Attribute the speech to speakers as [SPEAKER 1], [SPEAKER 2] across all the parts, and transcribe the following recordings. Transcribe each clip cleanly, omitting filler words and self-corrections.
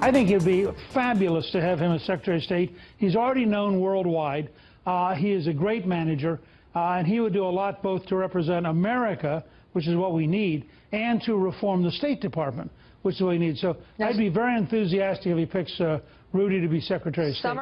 [SPEAKER 1] I think it'd be fabulous to have him as Secretary of State. He's already known worldwide. He is a great manager, and he would do a lot both to represent America, which is what we need, and to reform the State Department, which is what we need. So I'd be very enthusiastic if he picks Rudy to be Secretary of State.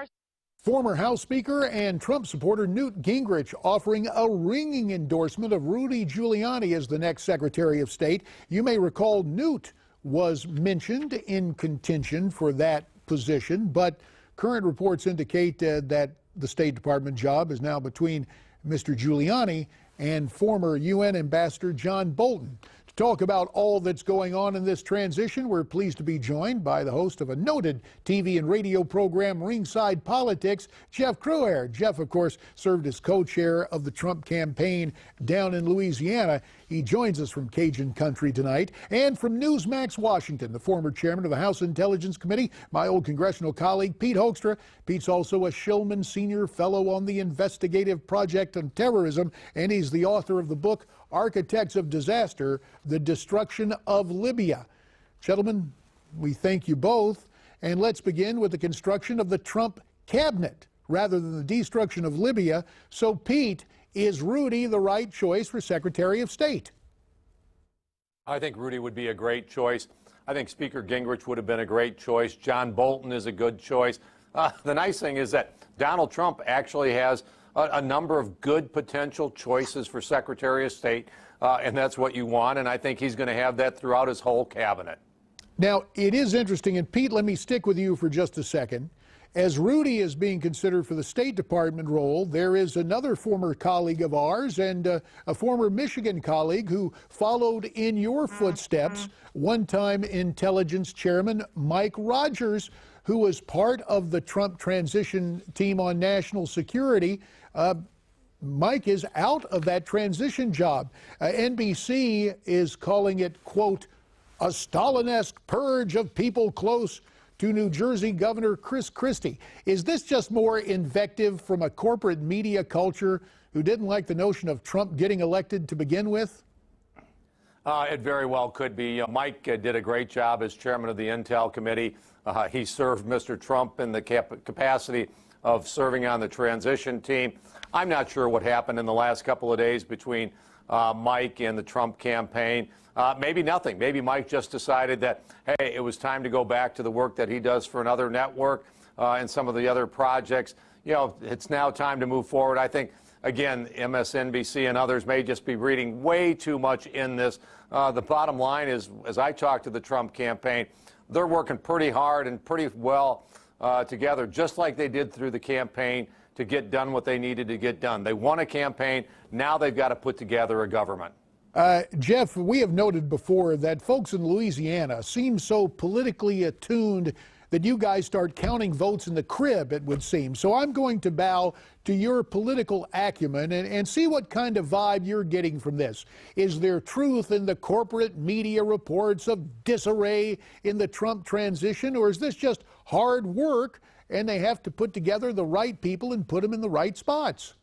[SPEAKER 2] Former House Speaker and Trump supporter Newt Gingrich offering a ringing endorsement of Rudy Giuliani as the next Secretary of State. You may recall Newt was mentioned in contention for that position, but current reports indicate that the State Department job is now between Mr. Giuliani and former UN Ambassador John Bolton. To talk about all that's going on in this transition, we're pleased to be joined by the host of a noted TV and radio program, Ringside Politics, Jeff Crouere. Jeff, of course, served as co-chair of the Trump campaign down in Louisiana. He joins us from Cajun Country tonight. And from Newsmax Washington, the former chairman of the House Intelligence Committee, my old congressional colleague, Pete Hoekstra. Pete's also a Shillman Senior Fellow on the Investigative Project on Terrorism, and he's the author of the book, Architects of Disaster, The Destruction of Libya. Gentlemen, we thank you both. And let's begin with the construction of the Trump cabinet rather than the destruction of Libya. So, Pete, is Rudy the right choice for Secretary of State?
[SPEAKER 3] I think Rudy would be a great choice. I think Speaker Gingrich would have been a great choice. John Bolton is a good choice. The nice thing is that Donald Trump actually has a number of good potential choices for Secretary of State, and that's what you want, and I think he's going to have that throughout his whole cabinet.
[SPEAKER 2] Now, it is interesting, and Pete, let me stick with you for just a second. As Rudy is being considered for the State Department role, there is another former colleague of ours and a former Michigan colleague who followed in your footsteps, one-time intelligence chairman Mike Rogers, who was part of the Trump transition team on national security. Mike is out of that transition job. NBC is calling it, quote, a Stalinesque purge of people close to New Jersey Governor Chris Christie. Is this just more invective from a corporate media culture who didn't like the notion of Trump getting elected to begin with?
[SPEAKER 3] It very well could be. Mike did a great job as chairman of the Intel Committee. He served Mr. Trump in the capacity of serving on the transition team. I'm not sure what happened in the last couple of days between Mike and the Trump campaign. Maybe nothing. Maybe Mike just decided that, hey, it was time to go back to the work that he does for another network and some of the other projects. You know, it's now time to move forward. I think, again, MSNBC and others may just be reading way too much in this. The bottom line is, as I talk to the Trump campaign, they're working pretty hard and pretty well together, just like they did through the campaign to get done what they needed to get done. They won a campaign. Now they've got to put together a government.
[SPEAKER 2] Jeff, we have noted before that folks in Louisiana seem so politically attuned that you guys start counting votes in the crib, it would seem. So I'm going to bow to your political acumen and see what kind of vibe you're getting from this. Is there truth in the corporate media reports of disarray in the Trump transition, or is this just hard work and they have to put together the right people and put them in the right spots?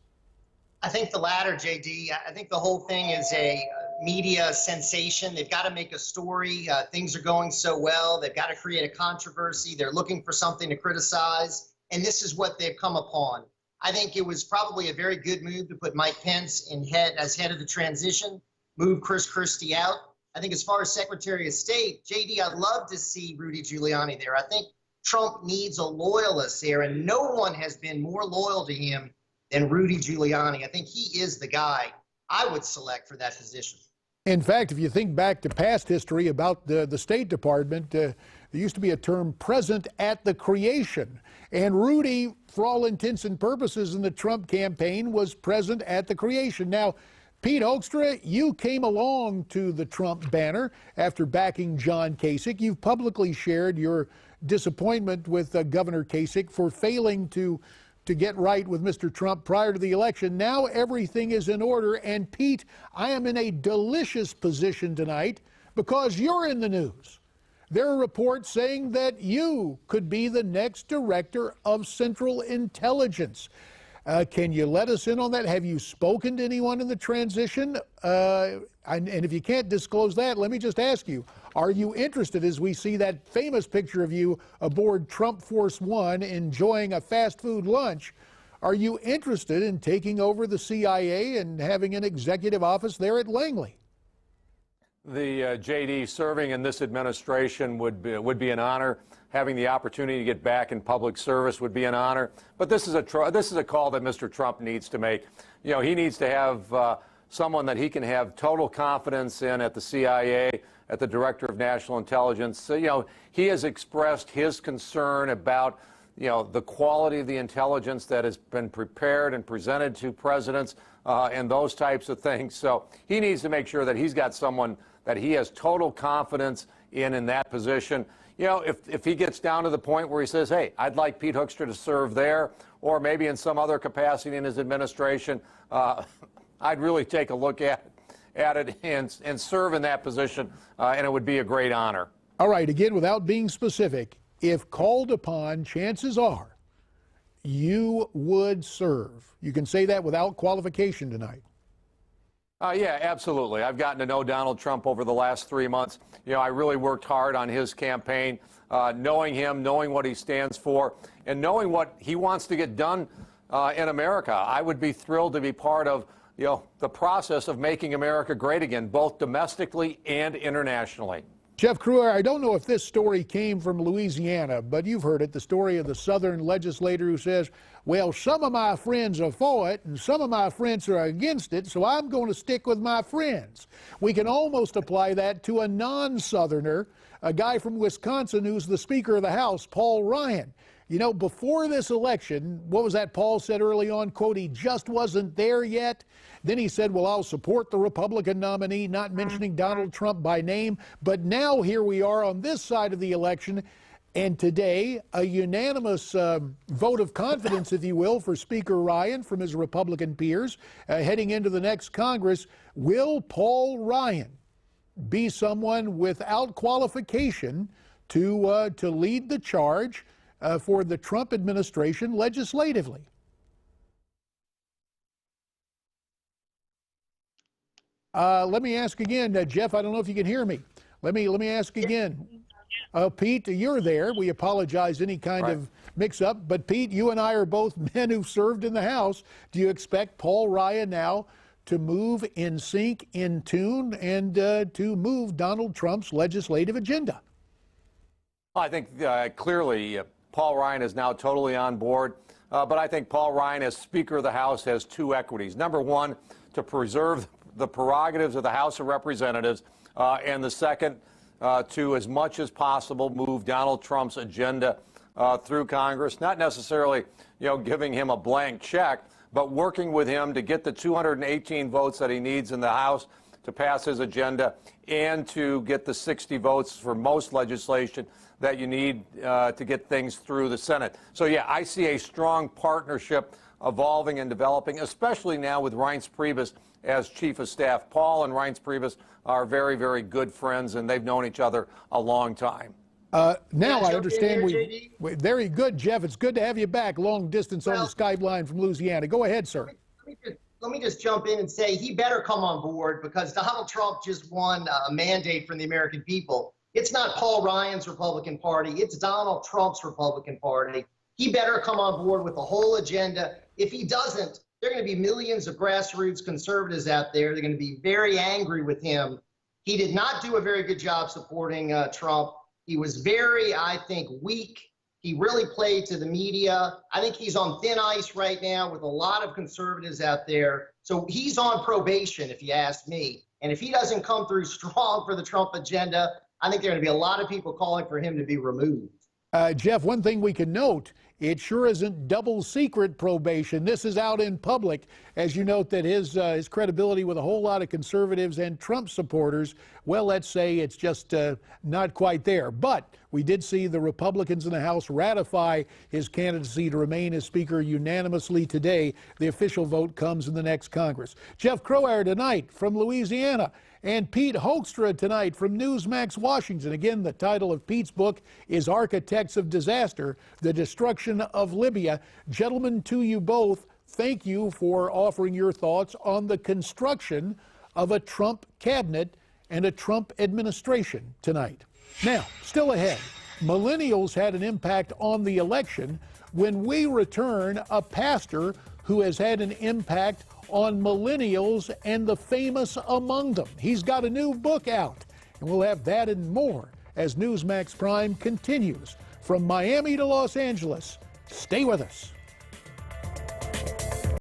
[SPEAKER 4] I think the latter, JD. I think the whole thing is a media sensation. They've got to make a story. Things are going so well. They've got to create a controversy. They're looking for something to criticize, and this is what they've come upon. I think it was probably a very good move to put Mike Pence as head of the transition, move Chris Christie out. I think as far as Secretary of State, JD, I'd love to see Rudy Giuliani there. I think Trump needs a loyalist there, and no one has been more loyal to him than Rudy Giuliani. I think he is the guy I would select for that position.
[SPEAKER 2] In fact, if you think back to past history about the State Department, there used to be a term present at the creation. And Rudy, for all intents and purposes in the Trump campaign, was present at the creation. Now, Pete Hoekstra, you came along to the Trump banner after backing John Kasich. You've publicly shared your disappointment with Governor Kasich for failing to get right with Mr. Trump prior to the election. Now everything is in order. And Pete, I am in a delicious position tonight because you're in the news. There are reports saying that you could be the next director of Central Intelligence. Can you let us in on that? Have you spoken to anyone in the transition? And if you can't disclose that, let me just ask you, are you interested as we see that famous picture of you aboard Trump Force One enjoying a fast food lunch? Are you interested in taking over the CIA and having an executive office there at Langley?
[SPEAKER 3] The JD, serving in this administration would be an honor. Having the opportunity to get back in public service would be an honor. But this is a call that Mr. Trump needs to make. You know, he needs to have someone that he can have total confidence in at the CIA, at the Director of National Intelligence. So, you know, he has expressed his concern about, you know, the quality of the intelligence that has been prepared and presented to presidents and those types of things. So he needs to make sure that he's got someone that he has total confidence in that position. You know, if he gets down to the point where he says, hey, I'd like Pete Hoekstra to serve there, or maybe in some other capacity in his administration, I'd really take a look at it and serve in that position, and it would be a great honor.
[SPEAKER 2] All right, again, without being specific, if called upon, chances are you would serve. You can say that without qualification tonight.
[SPEAKER 3] Yeah, absolutely. I've gotten to know Donald Trump over the last 3 months. You know, I really worked hard on his campaign, knowing him, knowing what he stands for, and knowing what he wants to get done in America. I would be thrilled to be part of, you know, the process of making America great again, both domestically and internationally.
[SPEAKER 2] Jeff Crouere, I don't know if this story came from Louisiana, but you've heard it, the story of the Southern legislator who says, well, some of my friends are for it and some of my friends are against it, so I'm going to stick with my friends. We can almost apply that to a non-Southerner, a guy from Wisconsin who's the Speaker of the House, Paul Ryan. You know, before this election, what was that Paul said early on, quote, he just wasn't there yet. Then he said, well, I'll support the Republican nominee, not mentioning Donald Trump by name. But now here we are on this side of the election. And today, a unanimous vote of confidence, if you will, for Speaker Ryan from his Republican peers heading into the next Congress. Will Paul Ryan be someone without qualification to lead the charge for the Trump administration legislatively? Let me ask again, Jeff, I don't know if you can hear me. Let me ask again. Pete, you're there. We apologize any kind of mix-up. But, Pete, you and I are both men who've served in the House. Do you expect Paul Ryan now to move in sync, in tune, and to move Donald Trump's legislative agenda?
[SPEAKER 3] I think clearly Paul Ryan is now totally on board. But I think Paul Ryan, as Speaker of the House, has two equities. Number one, to preserve the prerogatives of the House of Representatives, and the second, to as much as possible move Donald Trump's agenda through Congress, not necessarily, you know, giving him a blank check, but working with him to get the 218 votes that he needs in the House to pass his agenda and to get the 60 votes for most legislation that you need to get things through the Senate. So, yeah, I see a strong partnership evolving and developing, especially now with Reince Priebus as Chief of Staff. Paul and Reince Priebus are very, very good friends, and they've known each other a long time.
[SPEAKER 2] Now I understand we very good, Jeff. It's good to have you back, long distance on the Skype line from Louisiana. Go ahead, sir.
[SPEAKER 4] Let me just jump in and say he better come on board, because Donald Trump just won a mandate from the American people. It's not Paul Ryan's Republican Party. It's Donald Trump's Republican Party. He better come on board with the whole agenda. If he doesn't, there are going to be millions of grassroots conservatives out there. They're going to be very angry with him. He did not do a very good job supporting Trump. He was very, I think, weak. He really played to the media. I think he's on thin ice right now with a lot of conservatives out there. So he's on probation, if you ask me. And if he doesn't come through strong for the Trump agenda, I think there are going to be a lot of people calling for him to be removed.
[SPEAKER 2] Jeff, one thing we can note, it sure isn't double secret probation. This is out in public, as you note that his credibility with a whole lot of conservatives and Trump supporters, well, let's say it's just not quite there. But we did see the Republicans in the House ratify his candidacy to remain as Speaker unanimously today. The official vote comes in the next Congress. Jeff Crouere tonight from Louisiana. And Pete Hoekstra tonight from Newsmax, Washington. Again, the title of Pete's book is Architects of Disaster, The Destruction of Libya. Gentlemen, to you both, thank you for offering your thoughts on the construction of a Trump cabinet and a Trump administration tonight. Now, still ahead, millennials had an impact on the election. When we return, a pastor who has had an impact on millennials and the famous among them. He's got a new book out, and we'll have that and more as Newsmax Prime continues from Miami to Los Angeles. Stay with us.